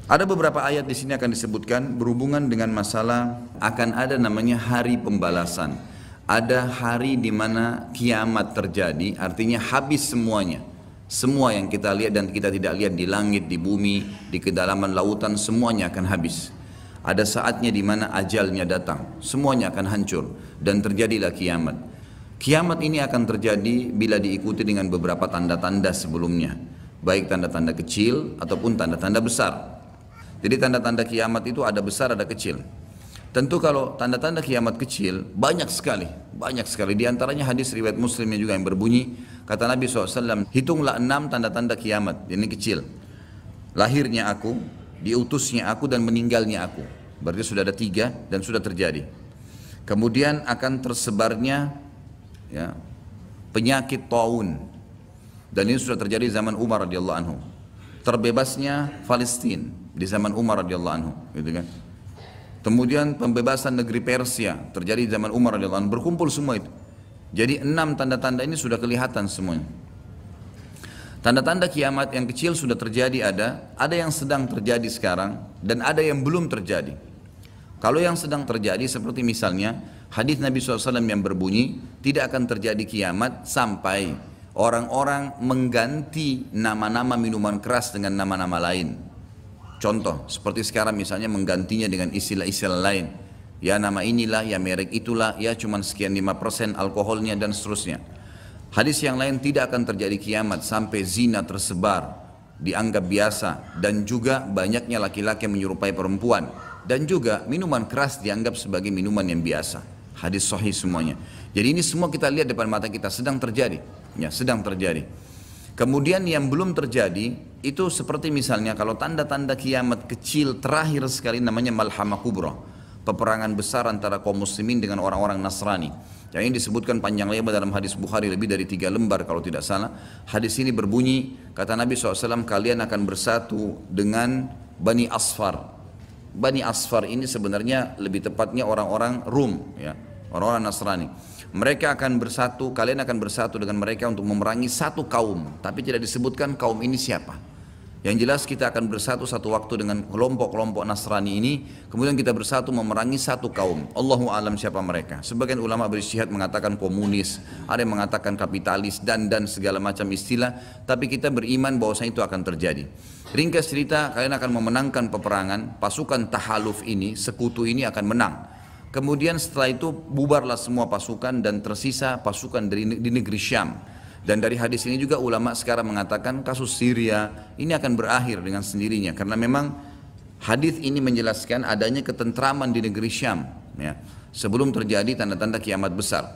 Ada beberapa ayat di sini akan disebutkan berhubungan dengan masalah akan ada namanya hari pembalasan. Ada hari di mana kiamat terjadi, artinya habis semuanya. Semua yang kita lihat dan kita tidak lihat di langit, di bumi, di kedalaman lautan, semuanya akan habis. Ada saatnya di mana ajalnya datang, semuanya akan hancur dan terjadilah kiamat. Kiamat ini akan terjadi bila diikuti dengan beberapa tanda-tanda sebelumnya, baik tanda-tanda kecil ataupun tanda-tanda besar. Jadi tanda-tanda kiamat itu ada besar ada kecil. Tentu kalau tanda-tanda kiamat kecil banyak sekali. Banyak sekali. Di antaranya hadis riwayat Muslimnya juga yang berbunyi, kata Nabi SAW, hitunglah 6 tanda-tanda kiamat. Ini kecil. Lahirnya aku, diutusnya aku dan meninggalnya aku. Berarti sudah ada 3 dan sudah terjadi. Kemudian akan tersebarnya ya, penyakit taun. Dan ini sudah terjadi zaman Umar radhiyallahu anhu. Terbebasnya Palestina di zaman Umar radhiyallahu anhu, gitu kan. Kemudian pembebasan negeri Persia terjadi di zaman Umar radhiyallahu anhu, berkumpul semua itu. Jadi 6 tanda-tanda ini sudah kelihatan semuanya. Tanda-tanda kiamat yang kecil sudah terjadi ada yang sedang terjadi sekarang dan ada yang belum terjadi. Kalau yang sedang terjadi seperti misalnya hadis Nabi SAW yang berbunyi, tidak akan terjadi kiamat sampai orang-orang mengganti nama-nama minuman keras dengan nama-nama lain. Contoh, seperti sekarang misalnya menggantinya dengan istilah-istilah lain. Ya nama inilah, ya merek itulah, ya cuman sekian 5% alkoholnya dan seterusnya. Hadis yang lain, tidak akan terjadi kiamat sampai zina tersebar, dianggap biasa, dan juga banyaknya laki-laki yang menyerupai perempuan. Dan juga minuman keras dianggap sebagai minuman yang biasa. Hadis sahih semuanya. Jadi ini semua kita lihat depan mata kita, sedang terjadi. Ya, sedang terjadi. Kemudian yang belum terjadi itu seperti misalnya kalau tanda-tanda kiamat kecil terakhir sekali namanya Malhamah Kubra, peperangan besar antara kaum muslimin dengan orang-orang Nasrani. Yang ini disebutkan panjang lebar dalam hadis Bukhari lebih dari 3 lembar kalau tidak salah. Hadis ini berbunyi, kata Nabi SAW, kalian akan bersatu dengan Bani Asfar. Bani Asfar ini sebenarnya lebih tepatnya orang-orang Rum, ya, orang-orang Nasrani. Mereka akan bersatu, kalian akan bersatu dengan mereka untuk memerangi satu kaum, tapi tidak disebutkan kaum ini siapa. Yang jelas kita akan bersatu satu waktu dengan kelompok-kelompok Nasrani ini, kemudian kita bersatu memerangi satu kaum. Allahu alam siapa mereka. Sebagian ulama beristihad mengatakan komunis, ada yang mengatakan kapitalis dan segala macam istilah, tapi kita beriman bahwasanya itu akan terjadi. Ringkas cerita, kalian akan memenangkan peperangan, pasukan tahaluf ini, sekutu ini akan menang. Kemudian setelah itu bubarlah semua pasukan dan tersisa pasukan di negeri Syam. Dan dari hadis ini juga ulama sekarang mengatakan kasus Syria ini akan berakhir dengan sendirinya. Karena memang hadis ini menjelaskan adanya ketentraman di negeri Syam, ya, sebelum terjadi tanda-tanda kiamat besar.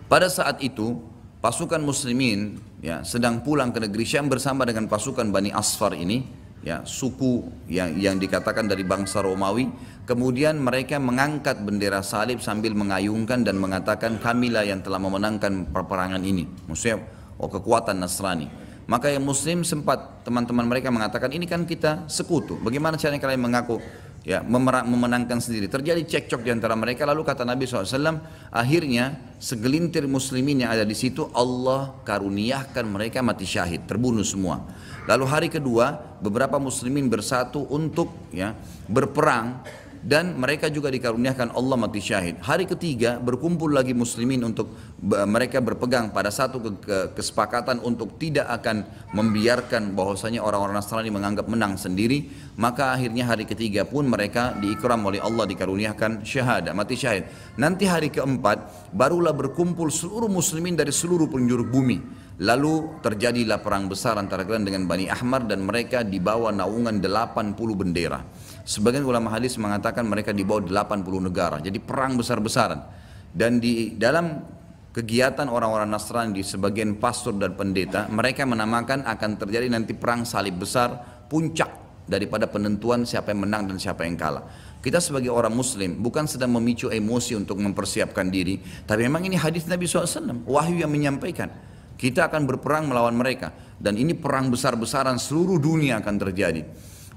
Pada saat itu pasukan muslimin ya, sedang pulang ke negeri Syam bersama dengan pasukan Bani Asfar ini. Ya, suku yang dikatakan dari bangsa Romawi, kemudian mereka mengangkat bendera salib sambil mengayunkan dan mengatakan kamilah yang telah memenangkan peperangan ini, maksudnya kekuatan Nasrani. Maka yang muslim sempat teman-teman mereka mengatakan ini kan kita sekutu, bagaimana caranya kalian mengaku ya memenangkan sendiri. Terjadi cekcok di antara mereka, lalu kata Nabi SAW, akhirnya segelintir muslimin yang ada di situ Allah karuniakan mereka mati syahid, terbunuh semua. Lalu hari kedua beberapa muslimin bersatu untuk ya berperang dan mereka juga dikaruniakan Allah mati syahid. Hari ketiga berkumpul lagi muslimin untuk mereka berpegang pada satu kesepakatan untuk tidak akan membiarkan bahwasanya orang-orang Nasrani menganggap menang sendiri. Maka akhirnya hari ketiga pun mereka diikram oleh Allah, dikaruniakan syahadah, mati syahid. Nanti hari keempat barulah berkumpul seluruh muslimin dari seluruh penjuru bumi. Lalu terjadilah perang besar antara kalian dengan Bani Ahmar dan mereka dibawa naungan 80 bendera. Sebagian ulama hadis mengatakan mereka dibawa 80 negara. Jadi perang besar-besaran. Dan di dalam kegiatan orang-orang Nasrani di sebagian pastor dan pendeta, mereka menamakan akan terjadi nanti perang salib besar, puncak daripada penentuan siapa yang menang dan siapa yang kalah. Kita sebagai orang muslim bukan sedang memicu emosi untuk mempersiapkan diri, tapi memang ini hadis Nabi SAW, wahyu yang menyampaikan. Kita akan berperang melawan mereka dan ini perang besar-besaran seluruh dunia akan terjadi.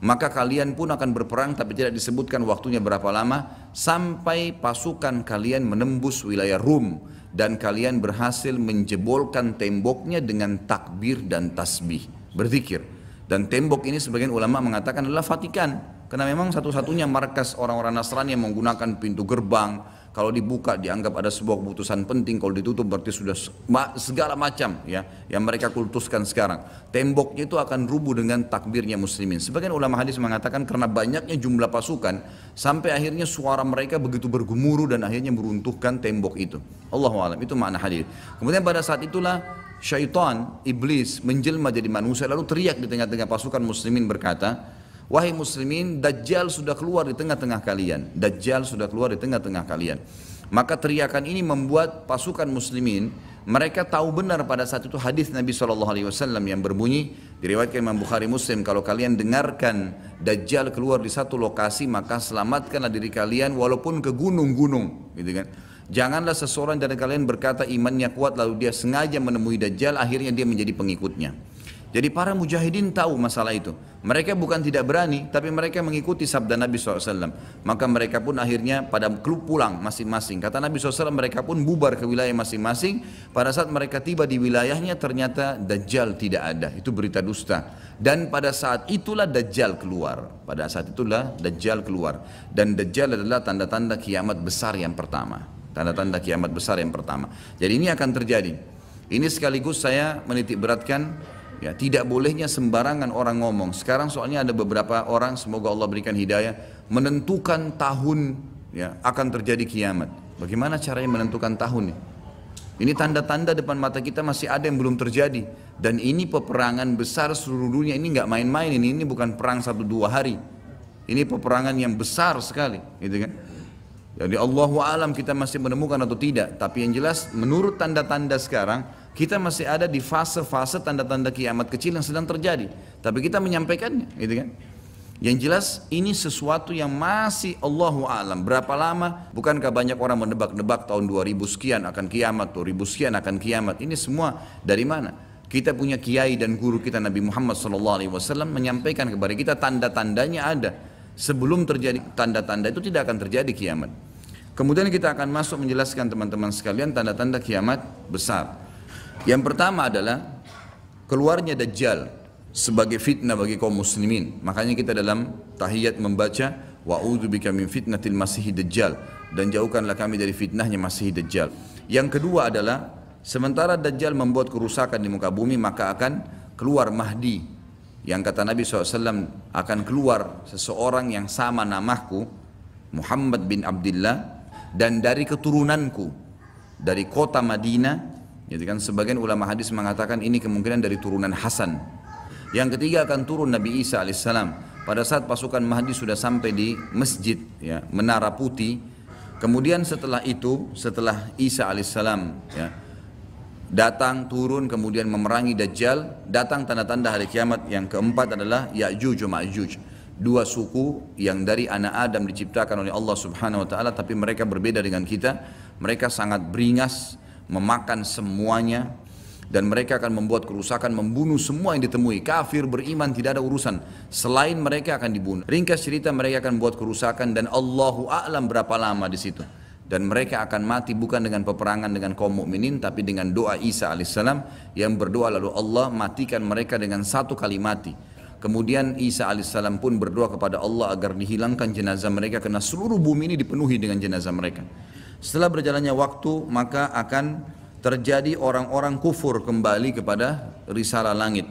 Maka kalian pun akan berperang tapi tidak disebutkan waktunya berapa lama sampai pasukan kalian menembus wilayah Rum dan kalian berhasil menjebolkan temboknya dengan takbir dan tasbih, berzikir. Dan tembok ini sebagian ulama mengatakan adalah Vatikan, karena memang satu-satunya markas orang-orang Nasrani yang menggunakan pintu gerbang. Kalau dibuka dianggap ada sebuah keputusan penting, kalau ditutup berarti sudah segala macam ya yang mereka kultuskan sekarang. Temboknya itu akan rubuh dengan takbirnya muslimin. Sebagian ulama hadis mengatakan karena banyaknya jumlah pasukan sampai akhirnya suara mereka begitu bergemuruh dan akhirnya meruntuhkan tembok itu. Allahu a'lam, itu makna hadis. Kemudian pada saat itulah syaitan, iblis menjelma jadi manusia lalu teriak di tengah-tengah pasukan muslimin berkata, wahai muslimin, Dajjal sudah keluar di tengah-tengah kalian. Dajjal sudah keluar di tengah-tengah kalian. Maka teriakan ini membuat pasukan muslimin, mereka tahu benar pada saat itu hadis Nabi SAW yang berbunyi, diriwayatkan Imam Bukhari Muslim, kalau kalian dengarkan Dajjal keluar di satu lokasi, maka selamatkanlah diri kalian walaupun ke gunung-gunung. Gitu kan. Janganlah seseorang dari kalian berkata imannya kuat lalu dia sengaja menemui Dajjal, akhirnya dia menjadi pengikutnya. Jadi para mujahidin tahu masalah itu. Mereka bukan tidak berani, tapi mereka mengikuti sabda Nabi SAW. Maka mereka pun akhirnya pada pulang masing-masing. Kata Nabi SAW, mereka pun bubar ke wilayah masing-masing. Pada saat mereka tiba di wilayahnya, ternyata Dajjal tidak ada. Itu berita dusta. Dan pada saat itulah Dajjal keluar. Pada saat itulah Dajjal keluar. Dan Dajjal adalah tanda-tanda kiamat besar yang pertama. Tanda-tanda kiamat besar yang pertama. Jadi ini akan terjadi. Ini sekaligus saya menitik beratkan, ya, tidak bolehnya sembarangan orang ngomong. Sekarang soalnya ada beberapa orang, semoga Allah berikan hidayah, menentukan tahun ya akan terjadi kiamat. Bagaimana caranya menentukan tahun? Ini tanda-tanda depan mata kita masih ada yang belum terjadi. Dan ini peperangan besar seluruh dunia, ini nggak main-main, ini bukan perang 1-2 hari. Ini peperangan yang besar sekali, gitu kan? Jadi Allahu a'lam kita masih menemukan atau tidak. Tapi yang jelas menurut tanda-tanda sekarang, kita masih ada di fase-fase tanda-tanda kiamat kecil yang sedang terjadi. Tapi kita menyampaikannya, gitu kan? Yang jelas ini sesuatu yang masih Allahu a'lam. Berapa lama? Bukankah banyak orang menebak-nebak tahun 2000 sekian akan kiamat, 2000 sekian akan kiamat. Ini semua dari mana? Kita punya kiai dan guru kita Nabi Muhammad SAW menyampaikan kepada kita tanda-tandanya ada. Sebelum terjadi tanda-tanda itu tidak akan terjadi kiamat. Kemudian kita akan masuk menjelaskan teman-teman sekalian tanda-tanda kiamat besar. Yang pertama adalah keluarnya Dajjal sebagai fitnah bagi kaum muslimin. Makanya kita dalam tahiyat membaca wa'udzubika min fitnatil masiihid dajjal, dan jauhkanlah kami dari fitnahnya Masih Dajjal. Yang kedua adalah sementara Dajjal membuat kerusakan di muka bumi, maka akan keluar Mahdi. Yang kata Nabi SAW, akan keluar seseorang yang sama namaku, Muhammad bin Abdullah, dan dari keturunanku, dari kota Madinah. Jadi kan sebagian ulama hadis mengatakan ini kemungkinan dari turunan Hasan. Yang ketiga akan turun Nabi Isa alaihissalam. Pada saat pasukan Mahdi sudah sampai di masjid, ya, Menara Putih. Kemudian setelah itu, setelah Isa alaihissalam, ya, datang turun kemudian memerangi Dajjal, datang tanda-tanda hari kiamat. Yang keempat adalah Ya'juj wa Ma'juj, dua suku yang dari anak Adam diciptakan oleh Allah Subhanahu wa taala, tapi mereka berbeda dengan kita. Mereka sangat beringas, memakan semuanya, dan mereka akan membuat kerusakan, membunuh semua yang ditemui. Kafir, beriman, tidak ada urusan. Selain mereka akan dibunuh. Ringkas cerita, mereka akan buat kerusakan dan Allahu a'lam berapa lama di situ. Dan mereka akan mati bukan dengan peperangan dengan kaum mukminin, tapi dengan doa Isa alaihissalam yang berdoa lalu Allah matikan mereka dengan satu kali mati. Kemudian Isa alaihissalam pun berdoa kepada Allah agar dihilangkan jenazah mereka karena seluruh bumi ini dipenuhi dengan jenazah mereka. Setelah berjalannya waktu, maka akan terjadi orang-orang kufur kembali kepada risalah langit.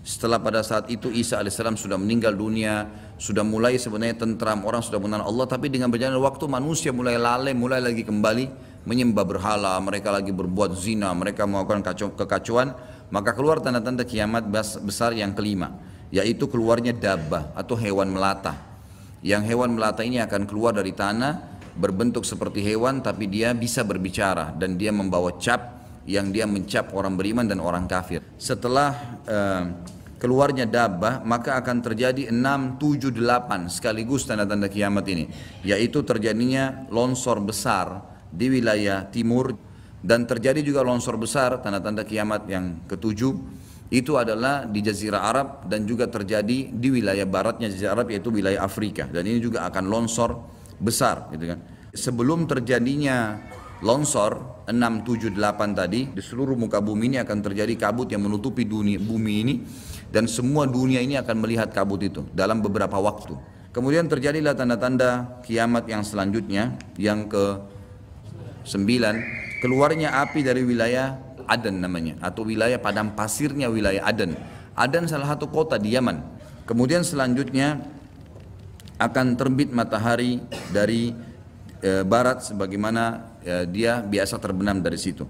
Setelah pada saat itu Isa alaihissalam sudah meninggal dunia, sudah mulai sebenarnya tentram, orang sudah mengenal Allah, tapi dengan berjalannya waktu manusia mulai lalai, mulai lagi kembali menyembah berhala, mereka lagi berbuat zina, mereka melakukan kekacauan. Maka keluar tanda-tanda kiamat besar yang kelima, yaitu keluarnya dabbah atau hewan melata. Yang hewan melata ini akan keluar dari tanah, berbentuk seperti hewan tapi dia bisa berbicara, dan dia membawa cap yang dia mencap orang beriman dan orang kafir. Setelah keluarnya dabbah, maka akan terjadi 6, 7, 8 sekaligus tanda-tanda kiamat ini, yaitu terjadinya longsor besar di wilayah timur, dan terjadi juga longsor besar. Tanda-tanda kiamat yang ketujuh itu adalah di Jazirah Arab, dan juga terjadi di wilayah baratnya Jazirah Arab, yaitu wilayah Afrika, dan ini juga akan longsor besar, gitu kan. Sebelum terjadinya longsor 6, 7, 8 tadi, di seluruh muka bumi ini akan terjadi kabut yang menutupi dunia, bumi ini, dan semua dunia ini akan melihat kabut itu dalam beberapa waktu. Kemudian terjadilah tanda-tanda kiamat yang selanjutnya, yang ke-9, keluarnya api dari wilayah Aden namanya, atau wilayah padang pasirnya wilayah Aden. Aden salah satu kota di Yaman. Kemudian selanjutnya akan terbit matahari dari barat sebagaimana dia biasa terbenam dari situ.